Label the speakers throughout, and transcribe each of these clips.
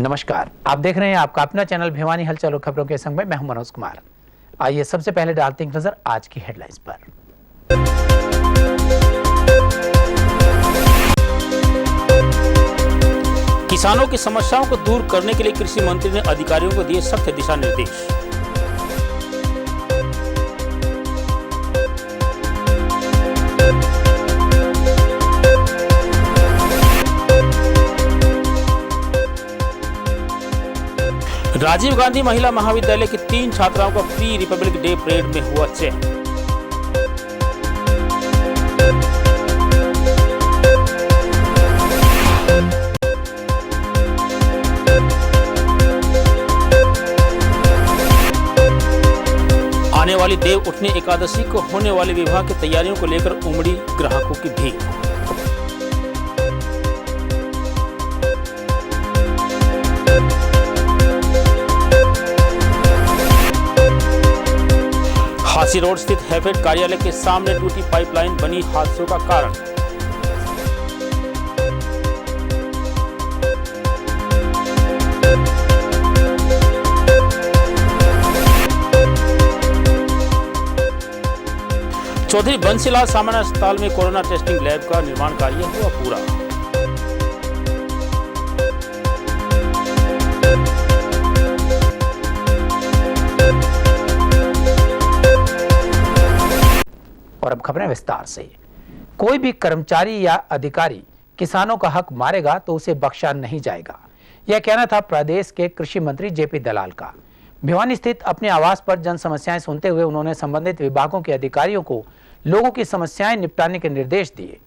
Speaker 1: नमस्कार, आप देख रहे हैं आपका अपना चैनल भिवानी हलचल और खबरों के संग में मैं हूं मनोज कुमार। आइए सबसे पहले डालते हैं नजर आज की हेडलाइंस पर।
Speaker 2: किसानों की समस्याओं को दूर करने के लिए कृषि मंत्री ने अधिकारियों को दिए सख्त दिशा निर्देश। राजीव गांधी महिला महाविद्यालय की 3 छात्राओं का प्री रिपब्लिक डे परेड में हुआ चयन। आने वाली देव उठनी एकादशी को होने वाले विवाह की तैयारियों को लेकर उमड़ी ग्राहकों की भीड़। हांसी रोड स्थित हैफेड कार्यालय के सामने टूटी पाइपलाइन बनी हादसों का कारण। चौधरी बंसीलाल सामान्य अस्पताल में कोरोना टेस्टिंग लैब का निर्माण कार्य हुआ पूरा।
Speaker 1: और अब खबरें विस्तार से। कोई भी कर्मचारी या अधिकारी किसानों का हक मारेगा तो उसे बख्शा नहीं जाएगा, यह कहना था प्रदेश के कृषि मंत्री जेपी दलाल का। भिवानी स्थित अपने आवास पर जन समस्याएं सुनते हुए उन्होंने संबंधित विभागों के अधिकारियों को लोगों की समस्याएं निपटाने के निर्देश दिए।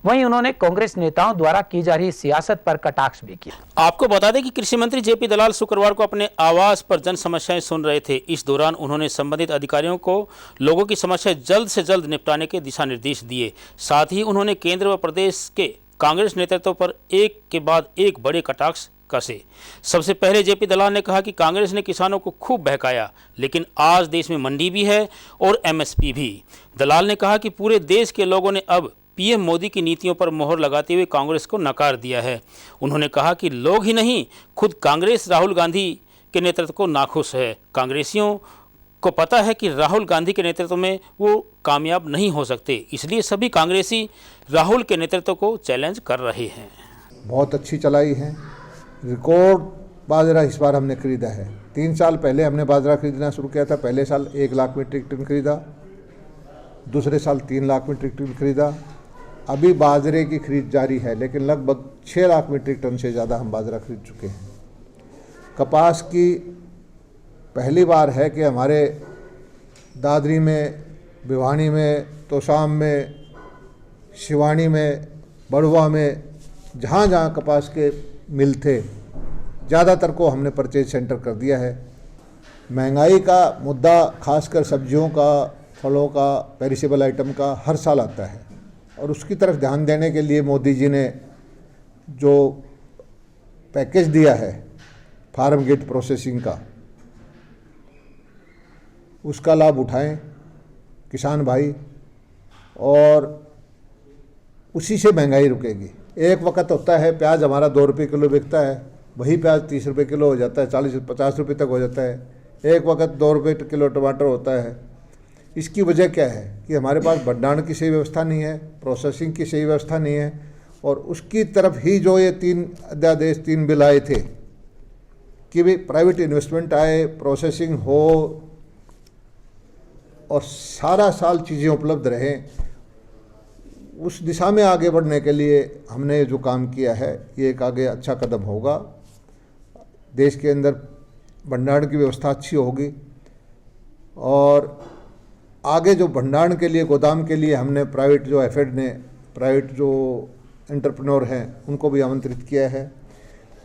Speaker 1: वहीं उन्होंने कांग्रेस नेताओं द्वारा की जा रही सियासत पर कटाक्ष भी किया।
Speaker 2: आपको बता दें कि कृषि मंत्री जेपी दलाल शुक्रवार को अपने आवास पर जन समस्याएं सुन रहे थे। इस दौरान उन्होंने संबंधित अधिकारियों को लोगों की समस्या जल्द से जल्द निपटाने के दिशा निर्देश दिए। साथ ही उन्होंने केंद्र व प्रदेश के कांग्रेस नेतृत्व पर एक के बाद एक बड़े कटाक्ष कसे। सबसे पहले जेपी दलाल ने कहा कि कांग्रेस ने किसानों को खूब बहकाया, लेकिन आज देश में मंडी भी है और एमएसपी भी। दलाल ने कहा कि पूरे देश के लोगों ने अब पीएम मोदी की नीतियों पर मोहर लगाते हुए कांग्रेस को नकार दिया है। उन्होंने कहा कि लोग ही नहीं, खुद कांग्रेस राहुल गांधी के नेतृत्व को नाखुश है। कांग्रेसियों को पता है कि राहुल गांधी के नेतृत्व में वो कामयाब नहीं हो सकते, इसलिए सभी कांग्रेसी राहुल के नेतृत्व को चैलेंज कर रहे हैं।
Speaker 3: बहुत अच्छी चलाई है, रिकॉर्ड बाजरा इस बार हमने खरीदा है। 3 साल पहले हमने बाजरा खरीदना शुरू किया था। पहले साल 1 लाख मीट्रिक टन खरीदा, दूसरे साल 3 लाख मीट्रिक टन खरीदा। अभी बाजरे की खरीद जारी है, लेकिन लगभग 6 लाख मीट्रिक टन से ज़्यादा हम बाजरा खरीद चुके हैं। कपास की पहली बार है कि हमारे दादरी में, भिवानी में, तोशाम में, शिवानी में, बड़वा में, जहाँ जहाँ कपास के मिल थे ज़्यादातर को हमने परचेज सेंटर कर दिया है। महंगाई का मुद्दा खासकर सब्जियों का, फलों का, पेरिशेबल आइटम का हर साल आता है और उसकी तरफ ध्यान देने के लिए मोदी जी ने जो पैकेज दिया है फार्म गेट प्रोसेसिंग का, उसका लाभ उठाएं किसान भाई, और उसी से महंगाई रुकेगी। एक वक्त होता है प्याज हमारा 2 रुपये किलो बिकता है, वही प्याज 30 रुपये किलो हो जाता है, 40-50 रुपये तक हो जाता है। एक वक्त 2 रुपये किलो टमाटर होता है। इसकी वजह क्या है कि हमारे पास भंडारण की सही व्यवस्था नहीं है, प्रोसेसिंग की सही व्यवस्था नहीं है, और उसकी तरफ ही जो ये 3 अध्यादेश 3 बिल आए थे कि भाई प्राइवेट इन्वेस्टमेंट आए, प्रोसेसिंग हो और सारा साल चीज़ें उपलब्ध रहें, उस दिशा में आगे बढ़ने के लिए हमने जो काम किया है ये एक आगे अच्छा कदम होगा। देश के अंदर भंडारण की व्यवस्था अच्छी होगी और आगे जो भंडारण के लिए, गोदाम के लिए हमने प्राइवेट जो एफेड ने, प्राइवेट जो एंटरप्रेन्योर हैं उनको भी आमंत्रित किया है।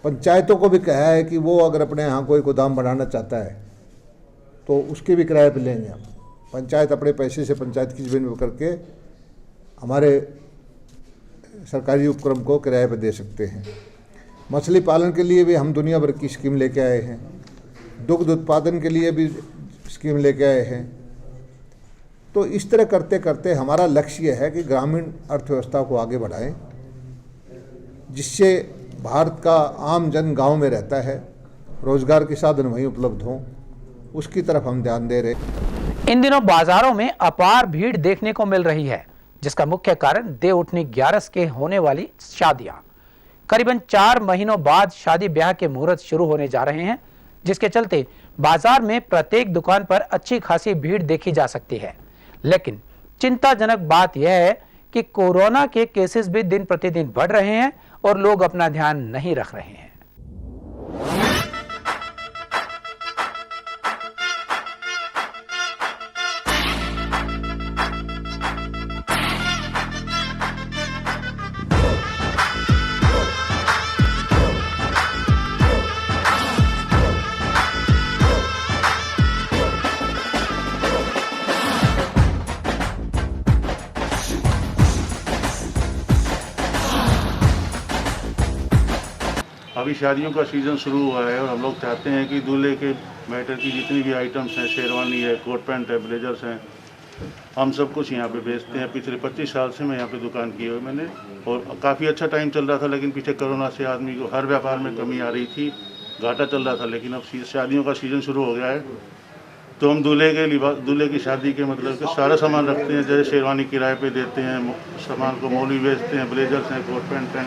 Speaker 3: पंचायतों को भी कहा है कि वो अगर अपने यहाँ कोई गोदाम बनाना चाहता है तो उसके भी किराए पर लेंगे हम। पंचायत अपने पैसे से पंचायत की ज़मीन में करके हमारे सरकारी उपक्रम को किराए पर दे सकते हैं। मछली पालन के लिए भी हम दुनिया भर की स्कीम लेके आए हैं, दुग्ध उत्पादन के लिए भी स्कीम लेके आए हैं। तो इस तरह करते करते हमारा लक्ष्य है कि ग्रामीण अर्थव्यवस्था को आगे बढ़ाएं, जिससे भारत का आम जन गांव में रहता है, रोजगार के साधन वहीं उपलब्ध हों, उसकी तरफ हम ध्यान दे रहे।
Speaker 1: इन दिनों बाजारों में अपार भीड़ देखने को मिल रही है, जिसका मुख्य कारण देव उठनी 11 के होने वाली शादियां। करीबन 4 महीनों बाद शादी ब्याह के मुहूर्त शुरू होने जा रहे हैं, जिसके चलते बाजार में प्रत्येक दुकान पर अच्छी खासी भीड़ देखी जा सकती है। लेकिन चिंताजनक बात यह है कि कोरोना के केसेस भी दिन प्रतिदिन बढ़ रहे हैं और लोग अपना ध्यान नहीं रख रहे हैं।
Speaker 4: अभी शादियों का सीज़न शुरू हुआ है और हम लोग चाहते हैं कि दूल्हे के मैटर की जितनी भी आइटम्स हैं, शेरवानी है, कोट पैंट है, ब्लेजर्स हैं, हम सब कुछ यहाँ पे बेचते हैं। पिछले 25 साल से मैं यहाँ पे दुकान की है मैंने, और काफ़ी अच्छा टाइम चल रहा था। लेकिन पीछे कोरोना से आदमी को हर व्यापार में कमी आ रही थी, घाटा चल रहा था। लेकिन अब शादियों का सीज़न शुरू हो गया है, तो हम दूल्हे की शादी के मतलब कि सारा सामान रखते हैं। जैसे शेरवानी किराए पे देते हैं, सामान को मौली बेचते हैं, ब्लेजर्स हैं, कोट पैंट हैं,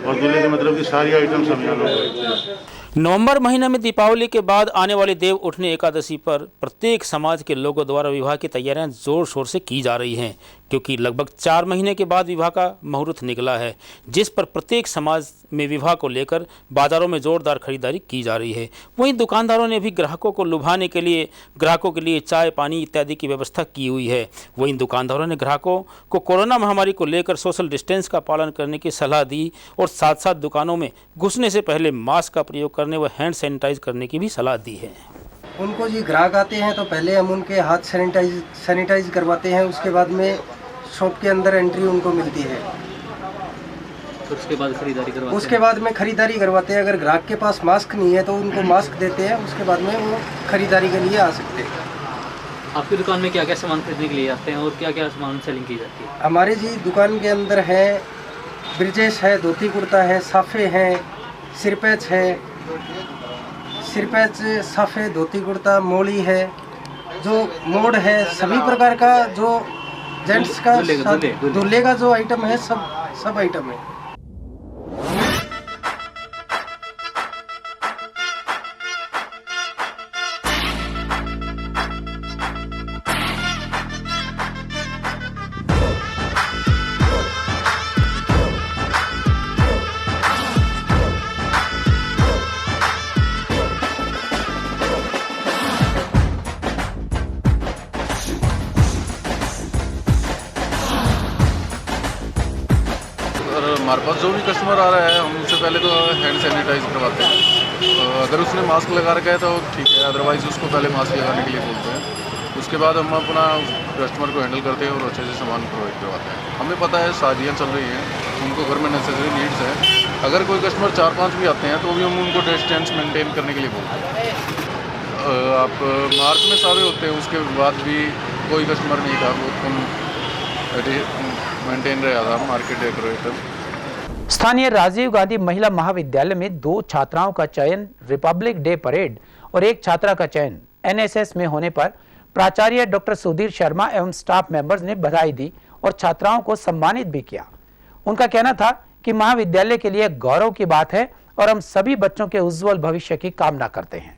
Speaker 4: और दूल्हे के मतलब की सारी आइटम्स हम यहाँ लोग बेचते हैं।
Speaker 2: नवंबर महीने में दीपावली के बाद आने वाली देव उठनी एकादशी पर प्रत्येक समाज के लोगों द्वारा विवाह की तैयारियां जोर शोर से की जा रही हैं, क्योंकि लगभग 4 महीने के बाद विवाह का मुहूर्त निकला है, जिस पर प्रत्येक समाज में विवाह को लेकर बाजारों में जोरदार खरीदारी की जा रही है। वहीं दुकानदारों ने भी ग्राहकों को लुभाने के लिए ग्राहकों के लिए चाय पानी इत्यादि की व्यवस्था की हुई है। वहीं दुकानदारों ने ग्राहकों को कोरोना महामारी को लेकर सोशल डिस्टेंस का पालन करने की सलाह दी और साथ साथ दुकानों में घुसने से पहले मास्क का प्रयोग करने व हैंड सैनिटाइज करने की भी सलाह दी है।
Speaker 5: उनको जी ग्राहक आते हैं तो पहले हम उनके हाथ सैनिटाइज करवाते हैं, उसके बाद में शॉप के अंदर एंट्री उनको मिलती है,
Speaker 6: उसके बाद खरीदारी करवाते हैं। अगर ग्राहक के पास मास्क नहीं है तो उनको मास्क देते हैं, उसके बाद में वो खरीदारी के लिए आ सकते हैं। आपकी दुकान में क्या क्या सामान खरीदने के लिए आते हैं और क्या क्या सामान सेलिंग की जाती है?
Speaker 5: हमारे जी दुकान के अंदर है ब्रिजेश है, धोती कुर्ता है, साफ़े हैं, सिरपैच है, साफ़े, धोती कुर्ता, मोली है, जो मोड़ है, सभी प्रकार का जो जेंट्स का दूल्हे का जो आइटम है सब आइटम है।
Speaker 7: हमारे पास जो भी कस्टमर आ रहा है हम उससे पहले तो हैंड सैनिटाइज करवाते हैं। अगर उसने मास्क लगा रखा है तो ठीक है, अदरवाइज़ उसको पहले मास्क लगाने के लिए बोलते हैं। उसके बाद हम अपना कस्टमर को हैंडल करते हैं और अच्छे से सामान प्रोवाइड करवाते हैं। हमें पता है शादियाँ चल रही हैं, उनको घर में नेसेसरी नीड्स हैं। अगर कोई कस्टमर 4-5 भी आते हैं तो भी हम उनको डिस्टेंस मेंटेन करने के लिए बोलते हैं। आप मार्च में सारे होते हैं, उसके बाद भी कोई कस्टमर नहीं था, बहुत कम मेंटेन रहा था मार्केट डेकोरेटर।
Speaker 1: स्थानीय राजीव गांधी महिला महाविद्यालय में 2 छात्राओं का चयन रिपब्लिक डे परेड और एक छात्रा का चयन एनएसएस में होने पर प्राचार्य डॉक्टर सुधीर शर्मा एवं स्टाफ मेंबर्स ने बधाई दी और छात्राओं को सम्मानित भी किया। उनका कहना था कि महाविद्यालय के लिए गौरव की बात है और हम सभी बच्चों के उज्जवल भविष्य की कामना करते हैं।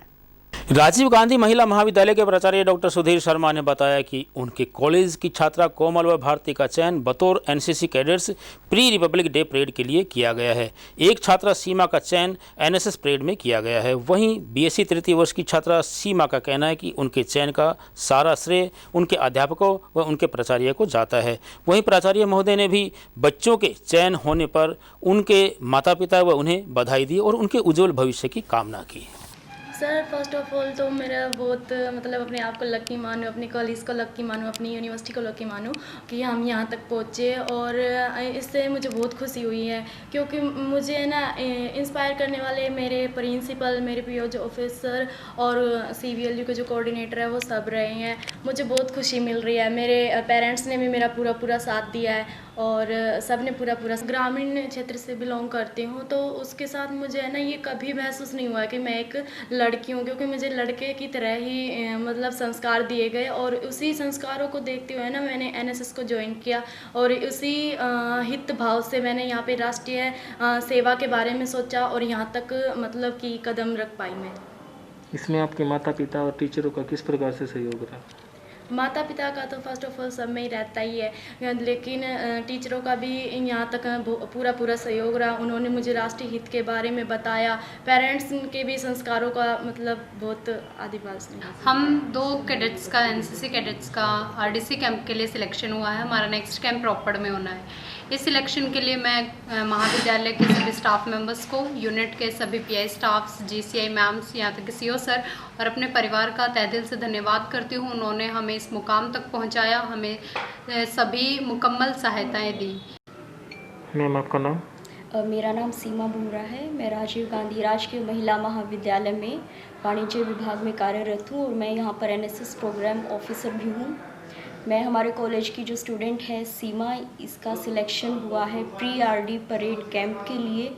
Speaker 2: राजीव गांधी महिला महाविद्यालय के प्राचार्य डॉक्टर सुधीर शर्मा ने बताया कि उनके कॉलेज की छात्रा कोमल व भारती का चयन बतौर NCC cadets pre Republic day parade के लिए किया गया है। एक छात्रा सीमा का चयन एनएसएस परेड में किया गया है। वहीं बीएससी तृतीय वर्ष की छात्रा सीमा का कहना है कि उनके चयन का सारा श्रेय उनके अध्यापकों व उनके प्राचार्य को जाता है। वहीं प्राचार्य महोदय ने भी बच्चों के चयन होने पर उनके माता पिता व उन्हें बधाई दी और उनके उज्जवल भविष्य की कामना की।
Speaker 8: सर फर्स्ट ऑफ ऑल तो मेरा बहुत मतलब अपने आप को लकी मानूँ, अपने कॉलेज को लकी मानूँ, अपनी यूनिवर्सिटी को लकी मानूँ कि हम यहाँ तक पहुँचे। और इससे मुझे बहुत खुशी हुई है क्योंकि मुझे ना इंस्पायर करने वाले मेरे प्रिंसिपल, मेरे पीओ ऑफिसर और CVLU के जो कोऑर्डिनेटर है वो सब रहे हैं। मुझे बहुत खुशी मिल रही है। मेरे पेरेंट्स ने भी मेरा पूरा साथ दिया है और सब ने पूरा ग्रामीण क्षेत्र से बिलोंग करती हूँ, तो उसके साथ मुझे है ना ये कभी महसूस नहीं हुआ कि मैं एक लड़की हूँ, क्योंकि मुझे लड़के की तरह ही मतलब संस्कार दिए गए और उसी संस्कारों को देखते हुए ना मैंने NSS को ज्वाइन किया और उसी हित भाव से मैंने यहाँ पे राष्ट्रीय सेवा के बारे में सोचा और यहाँ तक मतलब कि कदम रख पाई मैं।
Speaker 6: इसमें आपके माता पिता और टीचरों का किस प्रकार से सहयोग रहा?
Speaker 8: माता पिता का तो फर्स्ट ऑफ ऑल सब में ही रहता ही है, लेकिन टीचरों का भी यहाँ तक पूरा सहयोग रहा। उन्होंने मुझे राष्ट्रीय हित के बारे में बताया, पेरेंट्स के भी संस्कारों का मतलब बहुत आदिवासी।
Speaker 9: हम 2 कैडेट्स का NCC कैडेट्स का RDC कैंप के लिए सिलेक्शन हुआ है। हमारा नेक्स्ट कैंप रोपड़ में होना है। इस सिलेक्शन के लिए मैं महाविद्यालय के सभी स्टाफ मेंबर्स को, यूनिट के सभी PI स्टाफ्स, GCI मैम्स, यहाँ तक कि CO सर और अपने परिवार का तहे दिल से धन्यवाद करती हूँ। उन्होंने हमें इस मुकाम तक पहुँचाया, हमें सभी मुकम्मल सहायताएं दी।
Speaker 6: मैम आपका नाम?
Speaker 10: मेरा नाम सीमा बुमरा है। मैं राजीव गांधी राजकीय महिला महाविद्यालय में वाणिज्य विभाग में कार्यरत हूँ और मैं यहाँ पर NSS प्रोग्राम ऑफिसर भी हूँ। मैं हमारे कॉलेज की जो स्टूडेंट है सीमा, इसका सिलेक्शन हुआ है प्री-RD परेड कैंप के लिए।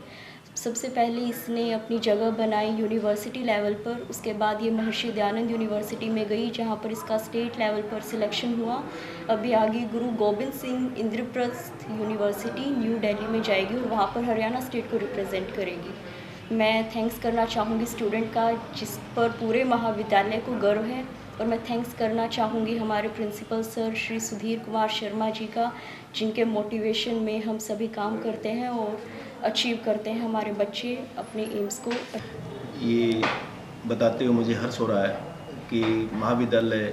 Speaker 10: सबसे पहले इसने अपनी जगह बनाई यूनिवर्सिटी लेवल पर, उसके बाद ये महर्षि दयानंद यूनिवर्सिटी में गई जहाँ पर इसका स्टेट लेवल पर सिलेक्शन हुआ। अभी आगे गुरु गोबिंद सिंह इंद्रप्रस्थ यूनिवर्सिटी न्यू दिल्ली में जाएगी और वहाँ पर हरियाणा स्टेट को रिप्रेजेंट करेगी। मैं थैंक्स करना चाहूँगी स्टूडेंट का, जिस पर पूरे महाविद्यालय को गर्व है, और मैं थैंक्स करना चाहूँगी हमारे प्रिंसिपल सर श्री सुधीर कुमार शर्मा जी का, जिनके मोटिवेशन में हम सभी काम करते हैं और अचीव करते हैं हमारे बच्चे अपने एम्स को।
Speaker 11: ये बताते हुए मुझे हर्ष हो रहा है कि महाविद्यालय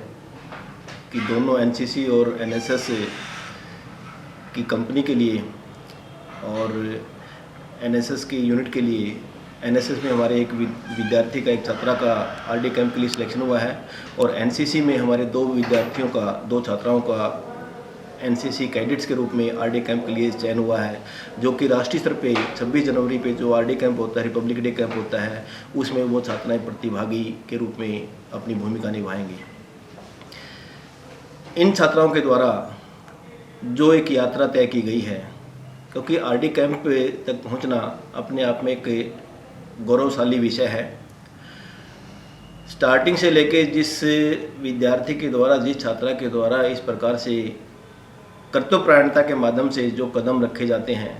Speaker 11: की दोनों NCC और NSS की कंपनी के लिए और NSS की यूनिट के लिए, NSS में हमारे एक विद्यार्थी का, एक छात्रा का RD कैंप के लिए सिलेक्शन हुआ है और NCC में हमारे 2 विद्यार्थियों का, 2 छात्राओं का NCC कैडेट्स के रूप में RD कैंप के लिए चयन हुआ है, जो कि राष्ट्रीय स्तर पे 26 जनवरी पे जो RD कैंप होता है, रिपब्लिक डे कैंप होता है, उसमें वो छात्राएं प्रतिभागी के रूप में अपनी भूमिका निभाएंगी। इन छात्राओं के द्वारा जो एक यात्रा तय की गई है, क्योंकि RD कैंप तक पहुंचना अपने आप में एक गौरवशाली विषय है। स्टार्टिंग से लेके जिस विद्यार्थी के द्वारा, जिस छात्रा के द्वारा इस प्रकार से कर्तव्यपरायणता के माध्यम से जो कदम रखे जाते हैं,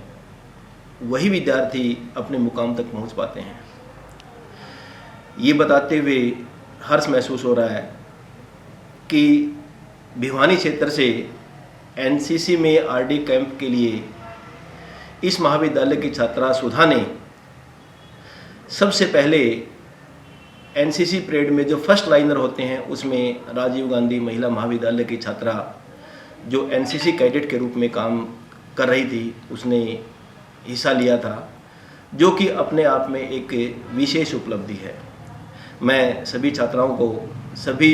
Speaker 11: वही विद्यार्थी अपने मुकाम तक पहुंच पाते हैं। ये बताते हुए हर्ष महसूस हो रहा है कि भिवानी क्षेत्र से NCC में RD कैंप के लिए इस महाविद्यालय की छात्रा सुधा ने सबसे पहले NCC परेड में जो फर्स्ट लाइनर होते हैं, उसमें राजीव गांधी महिला महाविद्यालय की छात्रा जो NCC कैडेट के रूप में काम कर रही थी, उसने हिस्सा लिया था, जो कि अपने आप में एक विशेष उपलब्धि है। मैं सभी छात्राओं को, सभी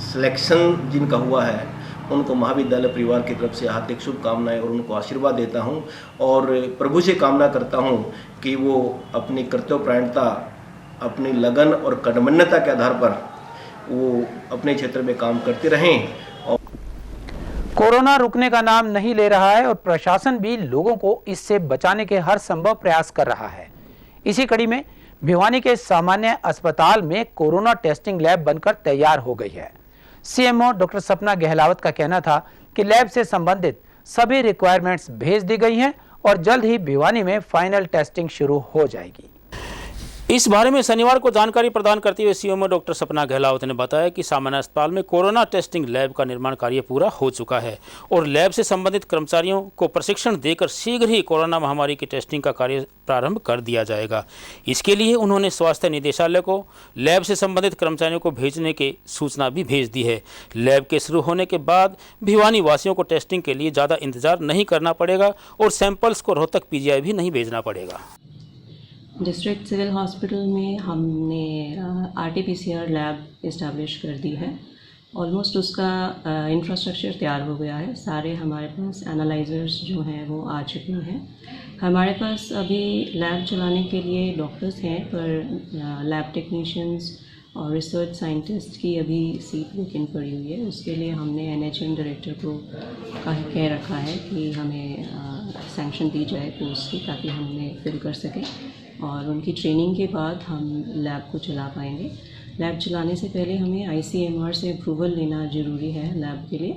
Speaker 11: सिलेक्शन जिनका हुआ है, उनको महाविद्यालय परिवार की तरफ से हार्दिक शुभकामनाएं और उनको आशीर्वाद देता हूं और प्रभु से कामना करता हूं कि वो अपनी कर्तव्यपरायणता, अपनी लगन और कर्मण्यता के आधार पर वो अपने क्षेत्र में काम करते रहें।
Speaker 1: कोरोना रुकने का नाम नहीं ले रहा है और प्रशासन भी लोगों को इससे बचाने के हर संभव प्रयास कर रहा है। इसी कड़ी में भिवानी के सामान्य अस्पताल में कोरोना टेस्टिंग लैब बनकर तैयार हो गई है। CMO डॉक्टर सपना गहलावत का कहना था कि लैब से संबंधित सभी रिक्वायरमेंट्स भेज दी गई हैं और जल्द ही भिवानी में फाइनल टेस्टिंग शुरू हो जाएगी।
Speaker 2: इस बारे में शनिवार को जानकारी प्रदान करते हुए CMO डॉक्टर सपना गहलावत ने बताया कि सामान्य अस्पताल में कोरोना टेस्टिंग लैब का निर्माण कार्य पूरा हो चुका है और लैब से संबंधित कर्मचारियों को प्रशिक्षण देकर शीघ्र ही कोरोना महामारी की टेस्टिंग का कार्य प्रारंभ कर दिया जाएगा। इसके लिए उन्होंने स्वास्थ्य निदेशालय को लैब से संबंधित कर्मचारियों को भेजने की सूचना भी भेज दी है। लैब के शुरू होने के बाद भिवानी वासियों को टेस्टिंग के लिए ज़्यादा इंतजार नहीं करना पड़ेगा और सैंपल्स को रोहतक PGI भी नहीं भेजना पड़ेगा।
Speaker 12: डिस्ट्रिक्ट सिविल हॉस्पिटल में हमने RT-PCR लैब इस्टेब्लिश कर दी है। ऑलमोस्ट उसका इंफ्रास्ट्रक्चर तैयार हो गया है। सारे हमारे पास एनालाइजर्स जो हैं वो आ चुके हैं। हमारे पास अभी लैब चलाने के लिए डॉक्टर्स हैं, पर लैब टेक्नीशियंस और रिसर्च साइंटिस्ट की अभी सीट वैकेंट पड़ी हुई है। उसके लिए हमने NHM डायरेक्टर को कह रखा है कि हमें सैंक्शन दी जाए पोस्ट की, ताकि हम उन्हें फिल कर सकें और उनकी ट्रेनिंग के बाद हम लैब को चला पाएंगे। लैब चलाने से पहले हमें ICMR से अप्रूवल लेना ज़रूरी है लैब के लिए,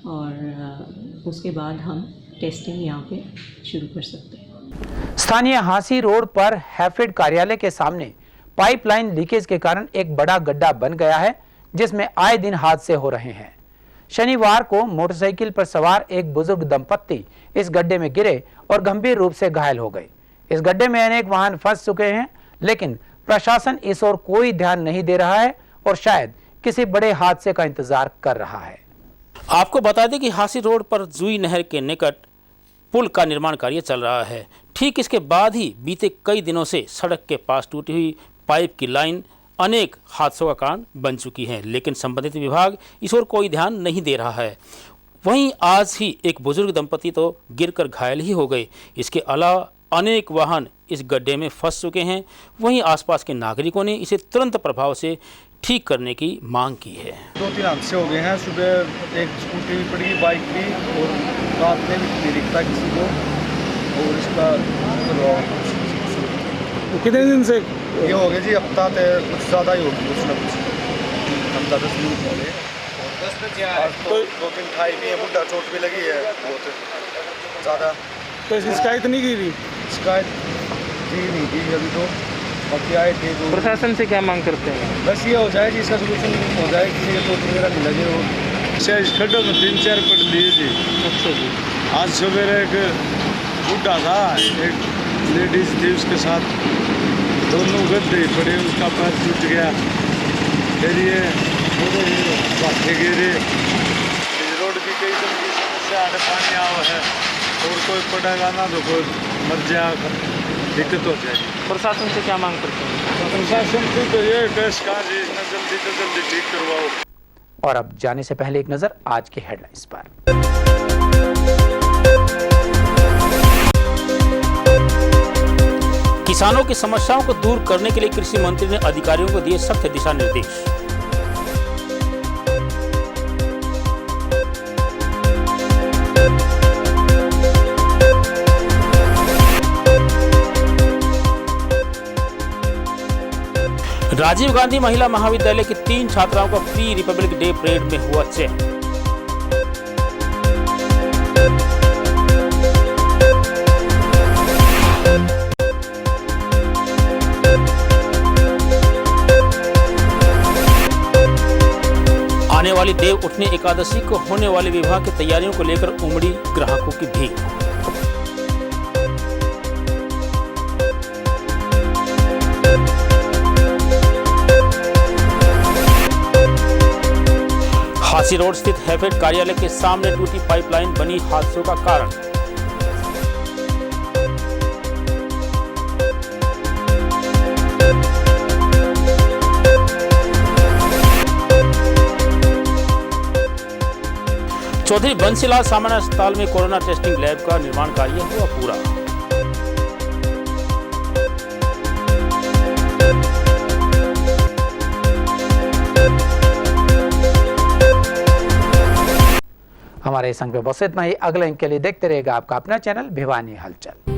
Speaker 12: और उसके बाद हम टेस्टिंग यहाँ पे शुरू कर सकते हैं।
Speaker 1: स्थानीय हांसी रोड पर हैफेड कार्यालय के सामने पाइपलाइन लीकेज के कारण एक बड़ा गड्ढा बन गया है, जिसमें आए दिन हादसे हो रहे हैं। शनिवार को मोटरसाइकिल पर सवार एक बुजुर्ग दंपत्ति इस गड्ढे में गिरे और गंभीर रूप से घायल हो गए। इस गड्ढे में अनेक वाहन फंस चुके हैं, लेकिन प्रशासन इस ओर कोई ध्यान नहीं दे रहा है और शायद किसी बड़े हादसे का इंतजार कर रहा है।
Speaker 2: आपको बता दें कि हांसी रोड पर जुई नहर के निकट पुल का निर्माण कार्य चल रहा है। ठीक इसके बाद ही बीते कई दिनों से सड़क के पास टूटी हुई पाइप की लाइन अनेक हादसों का कारण बन चुकी है, लेकिन संबंधित विभाग इस ओर कोई ध्यान नहीं दे रहा है। वहीं आज ही एक बुजुर्ग दंपति तो गिरकर घायल ही हो गए। इसके अलावा अनेक वाहन इस गड्ढे में फंस चुके हैं। वहीं आसपास के नागरिकों ने इसे तुरंत प्रभाव से ठीक करने की मांग की है।
Speaker 13: 2-3 हादसे हो गए हैं। सुबह एक स्कूटी भी पड़ी, बाइक भी, और रात में भी नहीं दिखता किसी को। और इसका
Speaker 14: कितने दिन से
Speaker 13: ये हो गया जी? हफ्ता कुछ ज़्यादा ही होगी, कुछ ना कुछ हफ्ता 10 दिन हो गए। तो 2-3 खाई भी है, बुढ़ा चोट भी लगी है बहुत ज़्यादा।
Speaker 14: तो इसकी शिकायत नहीं की थी?
Speaker 13: शिकायत की नहीं की अभी तो, बाकी आए थे। तो
Speaker 14: प्रशासन से क्या मांग करते हैं?
Speaker 13: बस ये हो जाए जी, इसका सोल्यूशन हो जाए, किसी को चोट वगैरह नहीं लगे।
Speaker 14: वो इस खड्डे में 3-4 पड़ लिए जी। अच्छा जी। आज सवेरे एक बुढ़ा था, एक लेडीज थी, उसके साथ दोनों गड्ढे पड़े, उसका पैर टूट गया। फिर ये बातें गिरे। रोड की कई तरह की समस्या है, पानी आवा है, और कोई पड़ेगा ना तो कोई मर जाएगा, दिक्कत हो जाएगी।
Speaker 6: प्रशासन से क्या मांग करते हैं?
Speaker 14: प्रशासन को तो ये कैश कहा जी, इतना जल्दी से जल्दी ठीक करवाओ।
Speaker 1: और अब जाने से पहले एक नजर आज के हेडलाइंस पर।
Speaker 2: किसानों की समस्याओं को दूर करने के लिए कृषि मंत्री ने अधिकारियों को दिए सख्त दिशा निर्देश। राजीव गांधी महिला महाविद्यालय की 3 छात्राओं का प्री रिपब्लिक डे परेड में हुआ चयन। आने वाली देव उठनी एकादशी को होने वाली विवाह की तैयारियों को लेकर उमड़ी ग्राहकों की भीड़। हांसी रोड स्थित हैफेड कार्यालय के सामने टूटी पाइपलाइन बनी हादसों का कारण। चौधरी बंसीलाल सामान्य अस्पताल में कोरोना टेस्टिंग लैब का निर्माण कार्य हुआ पूरा।
Speaker 1: हमारे संग पे बस इतना ही। अगले अंक के लिए देखते रहेगा आपका अपना चैनल भिवानी हलचल।